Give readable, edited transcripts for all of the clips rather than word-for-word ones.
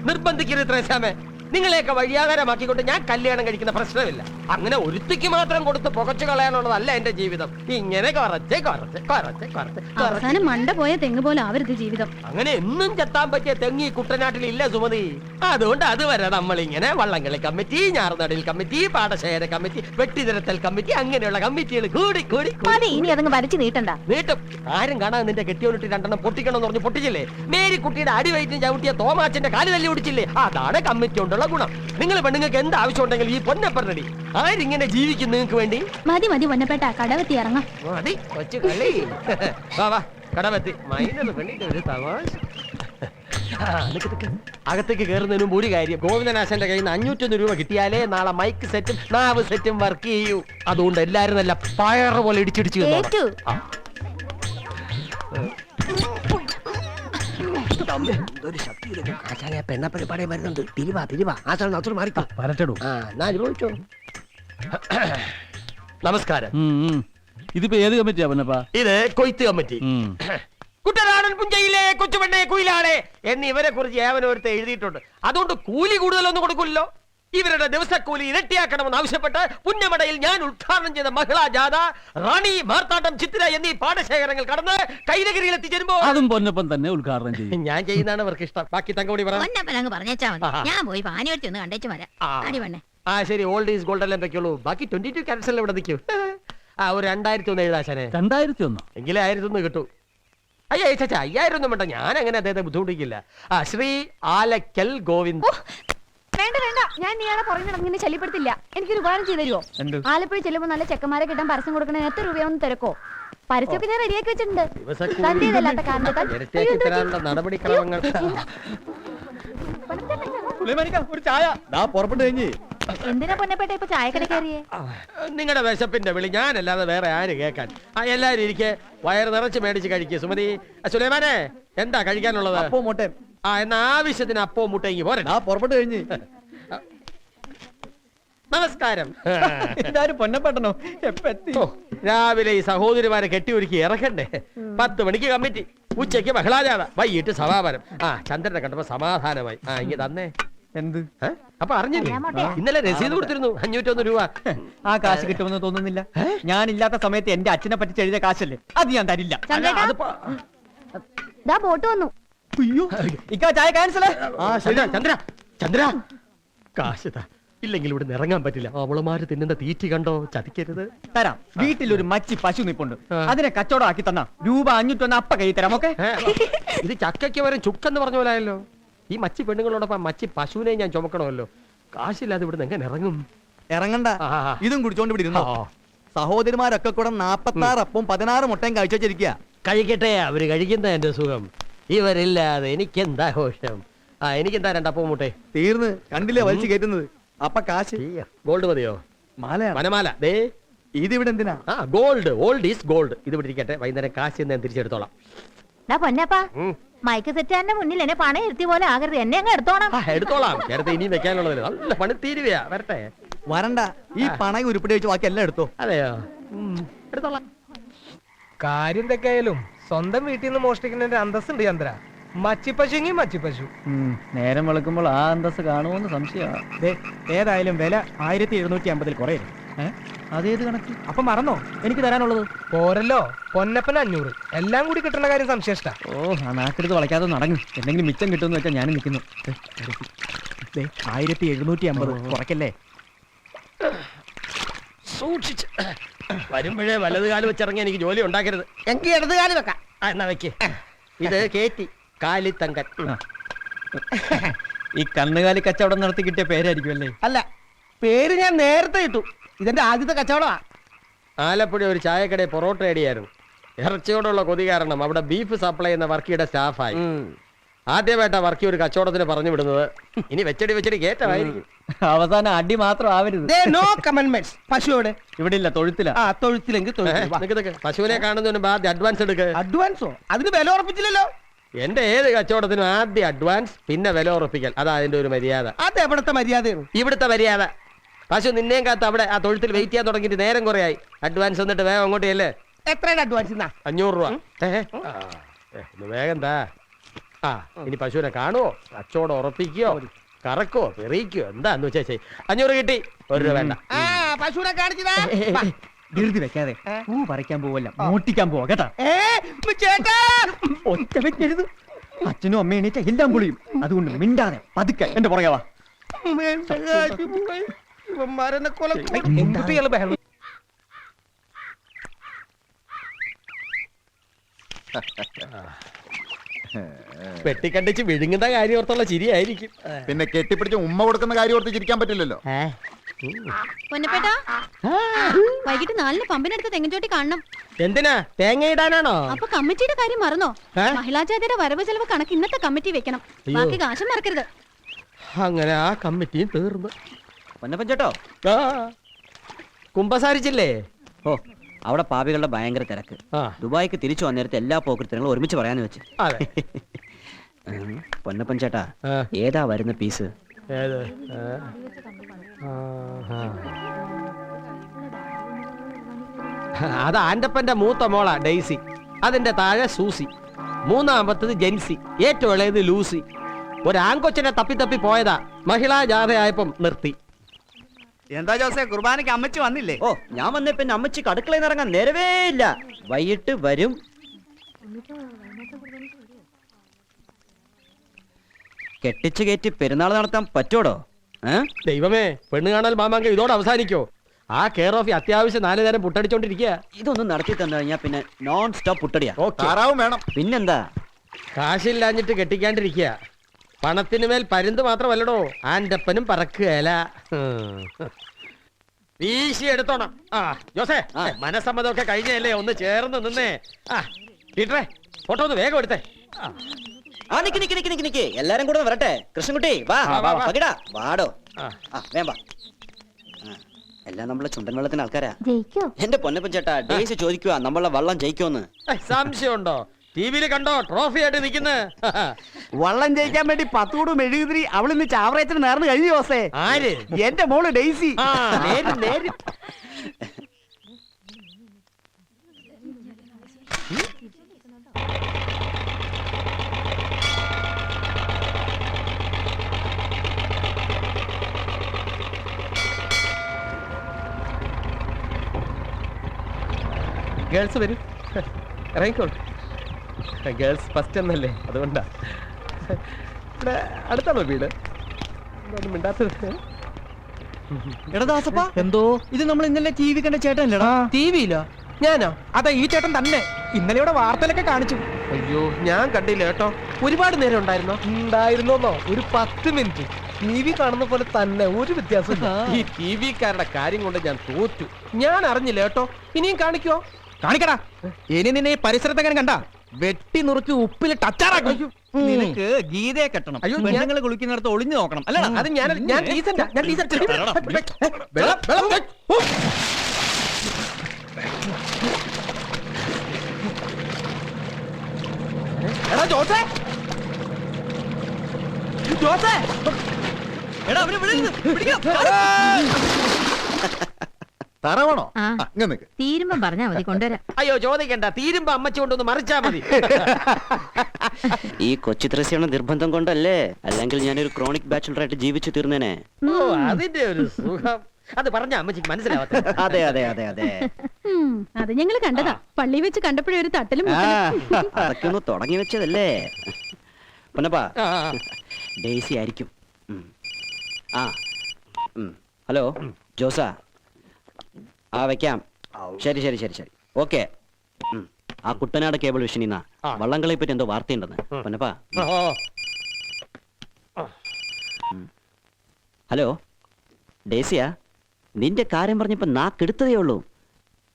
നിർബന്ധിക്കരുത് ത്രേസ്യാമേ. നിങ്ങളെയൊക്കെ വഴിയാധാരമാക്കിക്കൊണ്ട് ഞാൻ കല്യാണം കഴിക്കുന്ന പ്രശ്നമില്ല. അങ്ങനെ ഒരുത്തിക്ക് മാത്രം കൊടുത്ത് പുകച്ചു കളയാനുള്ളതല്ല എന്റെ ജീവിതം. ഇങ്ങനെ അവസാനം മണ്ട പോയ തെങ്ങ് പോലെ ആവരുത് ജീവിതം. അങ്ങനെ എന്നും ചെത്താൻ പറ്റിയ തെങ്ങി കുട്ടനാട്ടിൽ ഇല്ല സുമതി. അതുകൊണ്ട് അതുവരെ നമ്മളിങ്ങനെ വള്ളംകളി കമ്മിറ്റി, ഞാറുനടൽ കമ്മിറ്റി, പാടശേഖര കമ്മിറ്റി, വെട്ടിനിരത്തൽ കമ്മിറ്റി, അങ്ങനെയുള്ള കമ്മിറ്റികൾ കൂടി കൂടി ഇനി അതങ്ങ് വരച്ച് നീട്ടണ്ട. നീട്ടും. ആരും കാണാൻ നിന്റെ കെട്ടിയോണിട്ട് രണ്ടെണ്ണം പൊട്ടിക്കണം എന്ന് പറഞ്ഞ് പൊട്ടിച്ചില്ലേ? മേരിക്കുട്ടിയുടെ അടിവയറ്റിന് ചവിട്ടിയ തോമാച്ചന്റെ കാല് തല്ലി ഓടിച്ചില്ലേ? അതാണ് കമ്മിറ്റി കൊണ്ടുള്ള ഗുണം. നിങ്ങൾ പെണ്ണുങ്ങൾക്ക് എന്ത് ആവശ്യം ഉണ്ടെങ്കിൽ ഈ പൊന്നപ്പറടി. ആരിങ്ങനെ ജീവിക്കും നിങ്ങൾക്ക് വേണ്ടി? മതി മതി പൊന്നപ്പേട്ട, കടവെത്തി ഇറങ്ങാം. മതി കൊച്ചു കളി. വാ കടവെത്തി. മൈനത് പെണ്ണിന്റെ ഒരു തമാശ. അകത്തേക്ക് കയറുന്നതിന് മുമ്പ് ഒരു കാര്യം, ഗോവിന്ദനാശന്റെ കയ്യിൽ നിന്ന് 501 രൂപ കിട്ടിയാലേ നാളെ മൈക്ക് സെറ്റും നാവ് സെറ്റും വർക്ക് ചെയ്യൂ. അതുകൊണ്ട് എല്ലാരും നല്ല പയറ് പോലെ ഇടിച്ചിടിച്ചു. പെണ്ണപ്പഴപ്പാടെ വരുന്നുണ്ട്. പിരിവാ നമസ്കാരം. ഇതിപ്പോ ഏത് കമ്മിറ്റിയാ പൊന്നപ്പാ? ഇത് കൊയ്ത്ത് കമ്മിറ്റി. കുട്ടനാടൻ പുഞ്ചയിലെ കൊച്ചുപെണ്ണെ കുയിലാളെ എന്നിവരെ കുറിച്ച് ഏവനോരത്തെ എഴുതിയിട്ടുണ്ട്. അതുകൊണ്ട് കൂലി കൂടുതലൊന്നും കൊടുക്കില്ലല്ലോ. ഇവരുടെ ദിവസക്കൂലി ഇരട്ടിയാക്കണമെന്ന് ആവശ്യപ്പെട്ട് പുന്നമടയിൽ ഞാൻ ഉദ്ഘാടനം ചെയ്ത മഹിളാ ജാഥ റാണി, മാർത്താണ്ഡം, ചിത്ര എന്നീ പാടശേഖരങ്ങൾ കടന്ന് കൈനഗിരിയിൽ എത്തിച്ചേരുമ്പോ അതും പൊന്നപ്പൻ തന്നെ ഉദ്ഘാടനം ചെയ്യും. ഞാൻ ചെയ്യുന്നതാണ് അവർക്ക് ഇഷ്ടം. ബാക്കി തങ്കോടി ഞാൻ പോയി പാനിവരത്തി ഒന്ന് കണ്ടേച്ചു വരാം. ശരി. ഓൾഡ് ഈസ് ഗോൾഡ് എല്ലാം വെക്കുള്ളൂ. ബാക്കി 22 ക്യാരറ്റ്സ് എല്ലാം ഇവിടെ നിൽക്കും. ഒരു 2001 എഴുതാശാനെ. 2001 എങ്കിലും 1001 കിട്ടൂ. അയ്യോ ചേച്ചാ 5000 ഒന്നും വേണ്ട. ഞാൻ അങ്ങനെ അദ്ദേഹത്തെ ബുദ്ധിമുട്ടിക്കില്ല. ശ്രീ ആലക്കൽ ഗോവിന്ദ്. വേണ്ട വേണ്ട, ഞാൻ ഇയാളെ പുറകെ നടന്നിങ്ങനെ ശല്യപ്പെടുത്തില്ല. എനിക്കൊരു ഉപകാരം ചെയ്തു തരുമോ? ആലപ്പുഴ ചെല്ലുമ്പോ നല്ല ചെക്കന്മാരെ കിട്ടാൻ പരസ്യം കൊടുക്കണേ. എത്ര രൂപയൊന്നും തിരക്കോ? പരസ്യമൊക്കെ ഞാൻ റെഡിയാക്കി വെച്ചിട്ടുണ്ട്. നടപടിക്രമങ്ങൾ. ഒരു ചായ പുറപ്പെട്ടു കഴിഞ്ഞ്. എന്തിനാ പൊന്നപ്പേട്ട ഇപ്പൊ ചായക്കട കയറിയേ? നിങ്ങളുടെ വിശപ്പിന്റെ വിളി ഞാനല്ലാതെ വേറെ ആര് കേൾക്കാൻ? എല്ലാരും ഇരിക്കെ വയറ് നിറച്ച് മേടിച്ച് കഴിക്കുക. സുമതി, സുലൈമാനെ എന്താ കഴിക്കാനുള്ളത്? അപ്പോ മുട്ട. എന്നാ ആവശ്യത്തിന് അപ്പോ മുട്ടയെങ്കിൽ പോരെ. പുറപ്പെട്ടു കഴിഞ്ഞ്. നമസ്കാരം. പൊന്നപ്പെട്ടനോ എത്തി? രാവിലെ ഈ സഹോദരിമാരെ കെട്ടിയൊരുക്കി ഇറക്കണ്ടേ? 10 മണിക്ക് കമ്മിറ്റി, ഉച്ചയ്ക്ക് മഹിളാജാഥ, വൈകിട്ട് സമാപനം. ചന്ദ്രനെ കണ്ടപ്പോ സമാധാനമായി. ഇങ്ങ തന്നെ. എന്ത്? അപ്പൊ അറിഞ്ഞില്ലേ? ഇന്നലെ രസീത് കൊടുത്തിരുന്നു 501 രൂപ. ആ കാശ് കിട്ടുമെന്ന് തോന്നുന്നില്ല. ഞാൻ ഇല്ലാത്ത സമയത്ത് എന്റെ അച്ഛനെ പറ്റി എഴുതിയ കാശല്ലേ, അത് ഞാൻ തരില്ല. ബോട്ട് വന്നു. ചായ ക്യാൻസൽ. ചന്ദ്ര ചന്ദ്ര കാശ് ഇല്ലെങ്കിൽ ഇവിടെ ഇറങ്ങാൻ പറ്റില്ല. അവളുമാര് തിന്നുന്ന തീറ്റി കണ്ടോ? ചതിക്കരുത്. തരാം. വീട്ടിലൊരു മച്ചി പശു നിപ്പുണ്ട്. അതിനെ കച്ചവടം ആക്കി തന്നാ രൂപ 501 അപ്പ കൈ തരാം. ഓക്കെ? ഇത് ചക്കയ്ക്ക് വരും ചുക്കെന്ന് പറഞ്ഞ പോലായല്ലോ. ഈ മച്ചി പെണ്ണുങ്ങളോടൊപ്പം മച്ചി പശുവിനെ ഞാൻ ചുമക്കണമല്ലോ. കാശില്ലാതെ ഇവിടെ എങ്ങനെ ഇറങ്ങും? ഇറങ്ങണ്ട. ഇതും കുടിച്ചോണ്ട് ഇവിടെ ഇരുന്നോ. സഹോദരിമാരൊക്കെ കൂടെ 46 അപ്പവും 16 മുട്ടയും കഴിച്ചിരിക്കുക. കഴിക്കട്ടെ, അവര് കഴിക്കുന്ന എന്റെ സുഖം. ഇവരില്ലാതെ എനിക്കെന്താ ഘോഷം. എനിക്കെന്താ 2 അപ്പവും മുട്ടേ? തീർന്ന് കണ്ടില്ലേ വലിച്ചു കയറ്റുന്നത്. അപ്പൊ കാശ് ഗോൾഡ് മതിയോ? വനമാല. ഇതിവിടെ എന്തിനാ? ഗോൾഡ്. Old is gold. ഇത് ഇവിടെ ഇരിക്കട്ടെ. വൈകുന്നേരം കാശ് ഞാൻ തിരിച്ചെടുത്തോളാം. പൊന്നപ്പാ, മൈക്ക് സെറ്റാറിന്റെ മുന്നിൽ എന്നെ പണം ഇരുത്തി പോലെ ആകരുത്. എന്നെ അങ്ങ് എടുത്തോളാം. നേരത്തെ ഇനിയും വെക്കാനുള്ളതല്ലേ. നല്ല പണി തീരുവയാ. വരട്ടെ. വരണ്ട. ഈ പണം ഉരുപ്പിടി വെച്ച് ബാക്കി എല്ലാം എടുത്തോ. അതെയോ? എടുത്തോളാം. കാര്യം എന്തൊക്കെയായാലും സ്വന്തം വീട്ടിൽ നിന്ന് മോഷ്ടിക്കുന്നതിന്റെ അന്തസ്സുണ്ട് ചന്ദ്ര. മച്ചിപ്പശുങ്ങി മച്ചിപ്പശു. നേരം വെളുക്കുമ്പോൾ ആ അന്തസ് കാണുമോന്ന് സംശയമാണ്. ഏതായാലും വില 1750 കുറയും. അതേത് കണക്ക്? അപ്പൊ മറന്നോ എനിക്ക് തരാനുള്ളത്? പോരല്ലോ, പൊന്നപ്പന് 500. എല്ലാം കൂടി കിട്ടുന്ന കാര്യം സംശയിഷ്ട. ആ നാക്കെടുത്ത് വളയ്ക്കാതെ നടങ്ങും. എന്തെങ്കിലും മിച്ചം കിട്ടുമെന്ന് വെച്ചാൽ ഞാനും നിൽക്കുന്നു. 1750 കുറയ്ക്കല്ലേ? സൂക്ഷിച്ച് വരുമ്പോഴേ വലതുകാലം വെച്ചിറങ്ങി എനിക്ക് ജോലി ഉണ്ടാക്കരുത്. എനിക്ക് ഇടതുകാലം വെക്കാം. എന്നാ വെക്ക്. ഇത് കേറ്റി കാലിത്തങ്കൻ. ഈ കന്നുകാലി കച്ചവടം നടത്തി കിട്ടിയ പേരായിരിക്കും അല്ലേ? അല്ല, പേര് ഞാൻ നേരത്തെ ഇട്ടു. ഇതെന്റെ ആദ്യത്തെ കച്ചവടമാ. ആലപ്പുഴ ഒരു ചായക്കടയിൽ പൊറോട്ട അടിയായിരുന്നു. ഇറച്ചിയോടുള്ള കൊതി കാരണം അവിടെ ബീഫ് സപ്ലൈ ചെയ്യുന്ന വർക്കിയുടെ സ്റ്റാഫായി. ആദ്യമായിട്ടാ വർക്കി ഒരു കച്ചവടത്തിന് പറഞ്ഞു വിടുന്നത്. ഇനി വെച്ചടി കേറ്റമായിരിക്കും. അവസാനം അടി മാത്രം ആവരുത്. പശുവിടെ ഇവിടെ ഇല്ല, തൊഴുത്തില്ല. തൊഴുത്തിലെങ്കിൽ പശുവിനെ കാണുന്നതിന് ആദ്യം അഡ്വാൻസ് എടുക്കുക. അഡ്വാൻസോ? അതിന് വില ഉറപ്പിച്ചില്ലല്ലോ. എന്റെ ഏത് കച്ചവടത്തിനും ആദ്യം അഡ്വാൻസ്, പിന്നെ വില ഉറപ്പിക്കൽ. അതാ അതിന്റെ ഒരു മര്യാദ. അത് എവിടുത്തെ മര്യാദയാണ്? ഇവിടുത്തെ മര്യാദ. പശു നിന്നേം കാത്ത് അവിടെ ആ തൊഴുത്തിൽ വെയിറ്റ് ചെയ്യാൻ തുടങ്ങിയിട്ട് നേരം കുറയായി. അഡ്വാൻസ് എന്നിട്ട് വേഗം അങ്ങോട്ടേ അല്ലേ. എത്രയാണ് അഡ്വാൻസ്? 500 രൂപ. വേഗം താ. ആ ഇനി പശുവിനെ കാണുവോ കച്ചവടം ഉറപ്പിക്കോ കറക്കോ പെറിയിക്കോ എന്താന്ന് വെച്ചാ ചെയ്. 500 കിട്ടി, 1 രൂപ വേണ്ട. പശുവിനെ കാണിച്ചതാ. ധൃതി വെക്കാതെ പൂ പറിക്കാൻ പോവല്ല മോട്ടിക്കാൻ പോവാ കേട്ടാ. ചേട്ടാ ഒറ്റ വെക്കരുത്. അച്ഛനും അമ്മയും എണീറ്റ എല്ലാം പൊളിയും. അതുകൊണ്ട് മിണ്ടാതെ പതുക്കെ എന്റെ പുറകെ വാ. ഇവന്മാരെന്നെ കൊല എന്തിട്ട് ഇയാള് ബഹളം? വെട്ടിക്കണ്ടിച്ച് വിഴുങ്ങുന്ന കാര്യം ഓർത്തുള്ള ചിരിയായിരിക്കും. പിന്നെ കെട്ടിപ്പിടിച്ച് ഉമ്മ കൊടുക്കുന്ന കാര്യം ഓർത്ത് ചിരിക്കാൻ പറ്റില്ലല്ലോ. പൊന്നപ്പേട്ടാ വൈകിട്ട് 4-ന് പമ്പിനടുത്ത് തെങ്ങൻചോട്ടി കാണണം. എന്തിനാ തേങ്ങ ഇടാനാണോ? അപ്പൊ കമ്മിറ്റിയുടെ കാര്യം മറന്നോ? ഏ? മഹിളാജാതിയുടെ വരവ് ചെലവ് കണക്ക് ഇന്നത്തെ കമ്മിറ്റി വെക്കണം. ബാക്കി കാശം മറക്കരുത്. അങ്ങനെ ആ കമ്മിറ്റിയും തീർന്നു. പൊന്നപ്പൻ ചേട്ടോ, ആ, കുമ്പസാരിച്ചില്ലേ? ഓ അവിടെ പാപികളുടെ ഭയങ്കര തിരക്ക്. ആ ദുബായിക്ക് തിരിച്ചു വന്നേരത്തെ എല്ലാ പോക്കൃത്തങ്ങളും ഒരുമിച്ച് പറയാന്ന് വെച്ച്. അതെ. പൊന്നപ്പൻ ചേട്ടാ, ആ, ഏതാ വരുന്ന പീസ്? ഏത്? അത് ആന്റപ്പന്റെ മൂത്ത മോളാ ഡെയ്സി, അതിന്റെ താഴെ സൂസി, മൂന്നാമത്തത് ജെൻസി, ഏറ്റവും ഇളയത് ലൂസി. ഒരാങ്കൊച്ചിനെ തപ്പി തപ്പി പോയതാ, മഹിളാ ജാഥയായപ്പം നിർത്തി. എന്താ ജോസേ കുർബാനയ്ക്ക് അമ്മച്ചി വന്നില്ലേ? ഓ ഞാൻ വന്നേ പിന്നെ അമ്മച്ചിക്ക് അടുക്കളയിൽ നിന്ന് ഇറങ്ങാൻ നേരവേ ഇല്ല. വൈകിട്ട് വരും. കെട്ടിച്ചു കയറ്റി പെരുന്നാൾ നടത്താൻ പറ്റോടോ? ദൈവമേ, പെണ്ണ് കാണൽ മാമാങ്കം ഇതോടെ അവസാനിക്കോ? ആ കെയർ ഓഫ് അത്യാവശ്യം 4 നേരം പുട്ടടിച്ചോണ്ടിരിക്കുക. ഇതൊന്നും നടത്തി തന്നു കഴിഞ്ഞാൽ പിന്നെ നോൺ സ്റ്റോപ്പ് പുട്ടടിയാ. താറാവും വേണം. പിന്നെന്താ? കാശില്ലാഞ്ഞിട്ട് കെട്ടിക്കാണ്ടിരിക്കുക. പണത്തിന് മേൽ പരുന്ത് മാത്രമല്ലടോ, ആന്റപ്പനും പറക്കുകയല്ല. വീശി എടുത്തോണം. ആ ജോസേ, മനസ്സമ്മതമൊക്കെ കഴിഞ്ഞല്ലേ, ഒന്ന് ചേർന്ന് നിന്നേ. ആ ടീച്ചറേ, ഫോട്ടോ ഒന്ന് വേഗം എടുത്തേ. ആ നിക്ക് നിക്ക് നിക്ക് നിക്ക് നിക്ക്, എല്ലാരും കൂടെ വരട്ടെ. കൃഷ്ണൻകുട്ടി വാ വാ. പകിടാ വാടോ. ആ. വേമ്പ. എല്ലാം നമ്മളെ ചുണ്ടൻ വെള്ളത്തിന് ആൾക്കാരാ. ജയിക്കോ? എന്റെ പൊന്നപ്പൻ ചേട്ടാ, ഡേയ്സ് ചോദിക്കുക നമ്മളെ വള്ളം ജയിക്കുമെന്ന്. സംശയമുണ്ടോ? ടിവിയിൽ കണ്ടോ ട്രോഫി ആയിട്ട് നിൽക്കുന്നത്? വള്ളം ജയിക്കാൻ വേണ്ടി 10 കൂടും മെഴുകുതിരി അവളിന്ന് ചാവറയത്തിന് നേർന്ന് കഴിഞ്ഞു ജോസേ. ആര്? എന്റെ മോള് ഡെയ്സി. ആ, നേര് നേര്. ഗേൾസ് വരും, ഇറങ്ങിക്കോളൂ. ഗേൾസ് ഫസ്റ്റ് എന്നല്ലേ, അതുകൊണ്ടാ. ഇവിടെ അടുത്താണോ വീട്? ഒന്നും മിണ്ടാത്തത്. എടാ എന്തോ ഇത് നമ്മൾ ഇന്നലെ ടി വി കണ്ട ചേട്ടനല്ലേടാ? ടി വിയിലോ? ഞാനോ? അതാ ഈ ചേട്ടൻ തന്നെ. ഇന്നലെ ഇവിടെ വാർത്തയിലൊക്കെ കാണിച്ചു. അയ്യോ ഞാൻ കണ്ടില്ല കേട്ടോ. ഒരുപാട് നേരം ഉണ്ടായിരുന്നോ? ഉണ്ടായിരുന്നോന്നോ? ഒരു 10 മിനിറ്റ്. ടി വി കാണുന്ന പോലെ തന്നെ, ഒരു വ്യത്യാസം. ഈ ടി വിക്കാരുടെ കാര്യം കൊണ്ട് ഞാൻ തോറ്റു. ഞാൻ അറിഞ്ഞില്ല കേട്ടോ. ഇനിയും കാണിക്കോ? കാണിക്കടാ. ഇനി നിന്നെ ഈ പരിസരത്തെങ്ങനെ കണ്ട വെട്ടി നുറുക്കി ഉപ്പിൽ ടച്ചാറാക്കും. നിനക്ക് ഗീതയെ കെട്ടണം. അയ്യോ, പെണ്ണുങ്ങളെ കുളിക്കുന്നിടത്ത് ഒളിഞ്ഞു നോക്കണം അല്ല? അത് ഞാൻ ഡീസന്റാ. ഞാൻ ഡീസന്റ്. വെള്ളം വെള്ളം. എടാ ജോസേ, ജോസേ, എടാ അവനെ വിടരുത്. പിടിക്കാം. താറാവാണോ? ആ. ഇങ്ങനെ നിക്ക്. തീരുമ്പം പറഞ്ഞാ മതി, കൊണ്ടുവരാം. അയ്യോ ചോദിക്കണ്ട, തീരുമ്പോ അമ്മച്ചി കൊണ്ടൊന്ന് മറിച്ചാ മതി. ഈ കൊച്ചു ത്രസ്യാണ് നിർബന്ധം കൊണ്ടല്ലേ, അല്ലെങ്കിൽ ഞാനൊരു ക്രോണിക് ബാച്ചുലറായിട്ട് ജീവിച്ചു തീർന്നേനെ. ഓ അതിന്റെ ഒരു സുഖം. അത് പറഞ്ഞ അമ്മച്ചിക്ക് മനസ്സിലാവട്ടെ. അതെ അതെ അതെ അതെ. അത് ഞങ്ങള് കണ്ടതാ. പള്ളി വെച്ച് കണ്ടപ്പോഴേ ഒരു തട്ടലും അതൊക്കെ ഒന്ന് തുടങ്ങി വെച്ചതല്ലേ. പൊന്നപ്പാ, ആ, ഡെയ്സി ആയിരിക്കും. ആ ഹലോ ജോസാ. ആ വെക്കാം. ശരി ശരി ശരി ശരി ഓക്കെ. ആ കുട്ടനാട് കേബിൾ വിഷനിന്നാ വള്ളംകളെ പറ്റി എന്തോ വാർത്തയുണ്ടെന്ന്. പൊന്നപ്പാ. ഹലോ ഡേസിയാ, നിന്റെ കാര്യം പറഞ്ഞപ്പോ നാക്കെടുത്തതേ ഉള്ളൂ.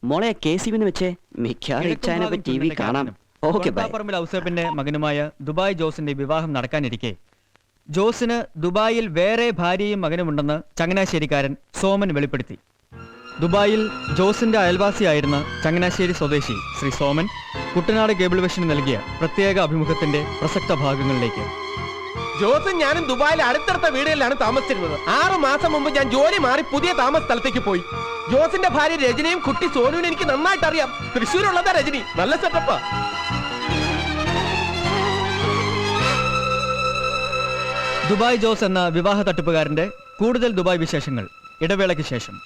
മോളെ KCB വെച്ചേ, മിക്കവാറും ടി വി കാണാം. Okay bye. ഔസേപ്പിന്റെ മകനുമായ ദുബായ് ജോസിന്റെ വിവാഹം നടക്കാനിരിക്കെ ജോസിന് ദുബായിൽ വേറെ ഭാര്യയും മകനുമുണ്ടെന്ന് ചങ്ങനാശ്ശേരിക്കാരൻ സോമൻ വെളിപ്പെടുത്തി. ദുബായിൽ ജോസിന്റെ അയൽവാസിയായിരുന്ന ചങ്ങനാശ്ശേരി സ്വദേശി ശ്രീ സോമൻ കുട്ടനാട് കേബിൾ വിഷന് നൽകിയ പ്രത്യേക അഭിമുഖത്തിന്റെ പ്രസക്ത ഭാഗങ്ങളിലേക്ക്. ജോസും ഞാനും ദുബായിലെ അടുത്തടുത്ത വീടുകളിലാണ് താമസിച്ചിരുന്നത്. 6 മാസം മുമ്പ് ഞാൻ ജോലി മാറി പുതിയ താമസ സ്ഥലത്തേക്ക് പോയി. ജോസിന്റെ ഭാര്യ രജനിയും കുട്ടി സോനുവിനെ എനിക്ക് നന്നായിട്ട് അറിയാം. തൃശ്ശൂരുള്ളതാ രജനി. നല്ല സെറ്റപ്പാ. ദുബായ് ജോസ് എന്ന വിവാഹ തട്ടിപ്പുകാരന്റെ കൂടുതൽ ദുബായ് വിശേഷങ്ങൾ ഇടവേളയ്ക്ക് ശേഷം.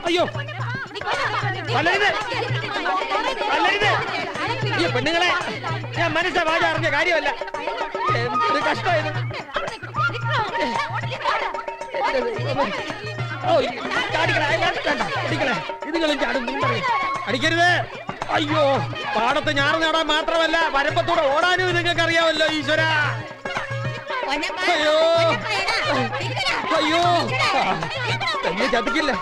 അയ്യോ അല്ല ഇത് അല്ല ഇത് ഈ പെണ്ണുങ്ങളെ ഞാൻ മനസ്സാ വാച അറിഞ്ഞ കാര്യമല്ല. എന്തൊരു കഷ്ടമായത്. ഇതുങ്ങളും ചാടും. അടിക്കരുത്. അയ്യോ പാടത്ത് ഞാറ് നേടാൻ മാത്രമല്ല വരമ്പത്തൂടെ ഓടാനും നിങ്ങൾക്ക് അറിയാമല്ലോ ഈശ്വര. അയ്യോ അയ്യോ തന്നെ ചതിക്കില്ല.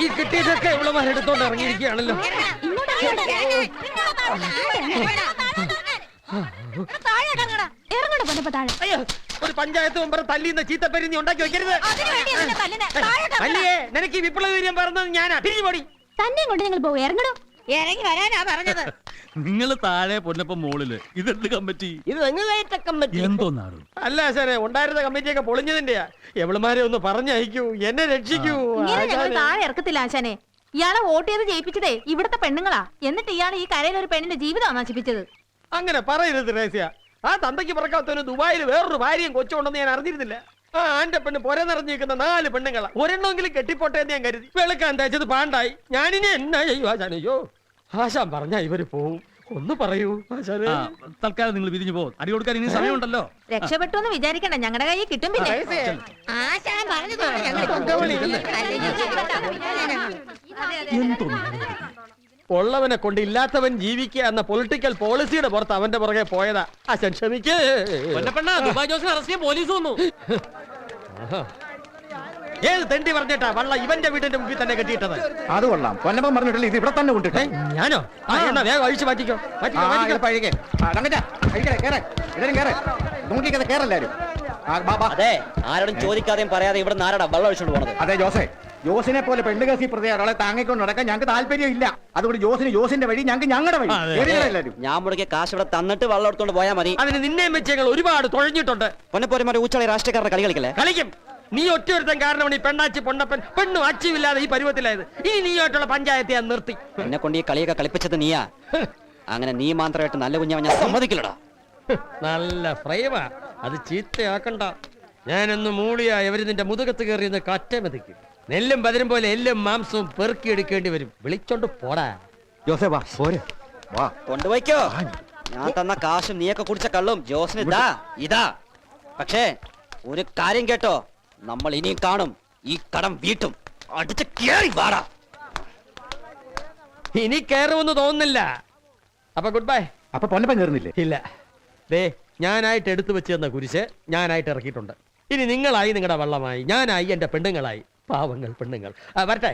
ഈ കിട്ടിയതൊക്കെ ഇവളമാരെടുത്തോണ്ട് ഇറങ്ങിയിരിക്കുകയാണല്ലോ. അയ്യോ ഒരു പഞ്ചായത്ത് മെമ്പർ തല്ലിന്ന് ചീത്തപ്പേരി നീ ഉണ്ടാക്കി വെക്കരുത്. അല്ലേ നിനക്ക് ഈ വിപ്ലവ വീര്യം പറഞ്ഞത് ഞാനാ. തിരിഞ്ഞുപോടി. തന്നെ കൊണ്ട് നിങ്ങൾ പോകും. ഇറങ്ങണോ? ഇറങ്ങി വരാനാ പറഞ്ഞത്. നിങ്ങൾ താഴെ പൊന്നപ്പോ മോളില് ഇതെന്ത് കമ്മിറ്റി? ഇത് നിങ്ങളായിട്ട കമ്മിറ്റി എന്തോന്നാണ്? അല്ല സാറേ ഉണ്ടായിരുന്ന കമ്മിറ്റിയൊക്കെ പൊളിഞ്ഞതിന്റെയാ. എവളുമാരെ ഒന്ന് പറഞ്ഞയക്കൂ, എന്നെ രക്ഷിക്കൂ. ഇങ്ങനെ ഞങ്ങൾ താഴെ ഇറക്കത്തില്ല ആശാനെ. ഇയാളെ വോട്ട് ചെയ്ത് ജയിപ്പിച്ചതേ ഇവിടുത്തെ പെണ്ണുങ്ങളാ. എന്നിട്ട് ഇയാൾ ഈ കരയിൽ ഒരു പെണ്ണിന്റെ ജീവിതമാണ് നശിപ്പിച്ചത്. അങ്ങനെ പറയരുത് രഹസ്യ. ആ തന്തയ്ക്ക് പറക്കാത്തവന് ദുബായിൽ വേറൊരു ഭാര്യയും കൊച്ചുണ്ടെന്ന് ഞാൻ അറിഞ്ഞിരുന്നില്ല. ആ ആന്റെ പെണ്ണ് പൊര നിറഞ്ഞിരിക്കുന്ന 4 പെണ്ണുങ്ങളാ. ഒരെണ്ണമെങ്കിലും കെട്ടിപ്പോട്ടെ എന്ന് ഞാൻ കരുതി. വെളുക്കാൻ തേച്ചത് പാണ്ടായി. ഞാനിനി എന്നാ ചെയ്യൂ ആശാൻ? അയ്യോ ആശാൻ പറഞ്ഞാ ഇവര് പോവും. ഒന്ന് പറയൂ ആശാനെ. തൽക്കാലം നിങ്ങൾ പിരിഞ്ഞു പോകും. അടി കൊടുക്കാൻ ഇനി സമയമുണ്ടല്ലോ. രക്ഷപ്പെട്ടു എന്ന് വിചാരിക്കണ്ട, ഞങ്ങളുടെ കയ്യിൽ കിട്ടും. പിന്നെ ആശാൻ ഉള്ളവനെ കൊണ്ട് ഇല്ലാത്തവൻ ജീവിക്കുക എന്ന പൊളിറ്റിക്കൽ പോളിസിയുടെ പുറത്ത് അവന്റെ പുറകെ പോയതാ. ആശാൻ ക്ഷമിക്കേ. ദുബായ് ജോസിനെ അറസ്റ്റ് ചെയ്യാൻ പോലീസ് വന്നു. ഏത് തെണ്ടി പറഞ്ഞിട്ടാ വള്ള ഇവന്റെ വീടിന്റെ മുമ്പിൽ തന്നെ കെട്ടിയിട്ടത്? അത് കൊള്ളാം. പൊന്നപ്പം പറഞ്ഞിട്ടില്ല ഇത് ഇവിടെ തന്നെ കൊണ്ടിട്ടേ. ഞാനോ? എന്നാ വേഗം അഴിച്ചു മാറ്റിക്കോ. അതെ, ആരോടും ചോദിക്കാതെയും പറയാതെ ഇവിടെ നാരടാ വെള്ളം ഒഴിച്ചോണ്ട് പോണത്. അതെ ജോസേ, ജോസിനെ പോലെ പെണ്ണ് കേസി പ്രതി ഒരാളെ താങ്ങിക്കൊണ്ട് നടക്കാൻ ഞങ്ങൾക്ക് താല്പര്യമില്ല. അതുകൊണ്ട് ജോസിന് ജോസിന്റെ വഴി, ഞങ്ങൾക്ക് ഞങ്ങളുടെ വഴി. എല്ലാവരും ഞാൻ മുടക്കിയ കാശ് ഇവിടെ തന്നിട്ട് വെള്ളം എടുത്തോണ്ട് പോയാൽ മതി. അതിന് നിന്നെയും വെച്ച് ഞങ്ങൾ ഒരുപാട് തുഴഞ്ഞിട്ടുണ്ട്. പൊന്നപ്പോരെ ഊച്ചാളി രാഷ്ട്രീയക്കാരുടെ കളി കളിക്കല്ലേ? കളിക്കും. നീ ഒറ്റൊരുത്തൻ കാരണമാണ് ഈ പെണ്ണാച്ചി പൊണ്ണപ്പൻ പെണ്ണും അച്ചിവില്ലാതെ ഈ പരുവത്തിലായത്. ഈ നീയായിട്ടുള്ള പഞ്ചായത്തെ ഞാൻ നിർത്തി. എന്നെ കൊണ്ട് ഈ കളിയൊക്കെ കളിപ്പിച്ചത് നീയാ. അങ്ങനെ നീ മാത്രമായിട്ട് നല്ല കുഞ്ഞവൻ ഞാൻ സമ്മതിക്കില്ലടാ. നല്ല ഫ്രൈവാ, അത് ചീത്തയാക്കണ്ട. ഞാനൊന്ന് മൂളിയാ ഇവര് നിന്റെ മുതുകത്ത് കയറിയെന്ന് കറ്റ മതിക്കും. നെല്ലും പതിരും പോലെ എല്ലും മാംസവും പെറുക്കിയെടുക്കേണ്ടി വരും. വിളിച്ചോണ്ട് പോടാ. ജോസേ വാ പോരെ വാ. കൊണ്ടുപോയിക്കോ. ഞാൻ തന്ന കാശും നീയൊക്കെ കുടിച്ച കള്ളും ജോസിന് ഇതാ. പക്ഷേ ഒരു കാര്യം കേട്ടോ, നമ്മൾ ഇനിയും കാണും. ഈ കടം വീട്ടും. അടിച്ച് കേറി വാടാ. ഇനി കയറുമെന്ന് തോന്നുന്നില്ല. അപ്പൊ ഗുഡ് ബൈ. അപ്പൊ പൊന്നപ്പൻ കയറുന്നില്ലേ? ഇല്ല. ദേ ഞാനായിട്ട് എടുത്തു വെച്ച് തന്ന കുരിശ് ഞാനായിട്ട് ഇറക്കിയിട്ടുണ്ട്. ഇനി നിങ്ങളായി നിങ്ങളുടെ വള്ളമായി, ഞാനായി എന്റെ പെണ്ണുങ്ങളായി. പാവങ്ങൾ പെണ്ണുങ്ങൾ. വരട്ടെ.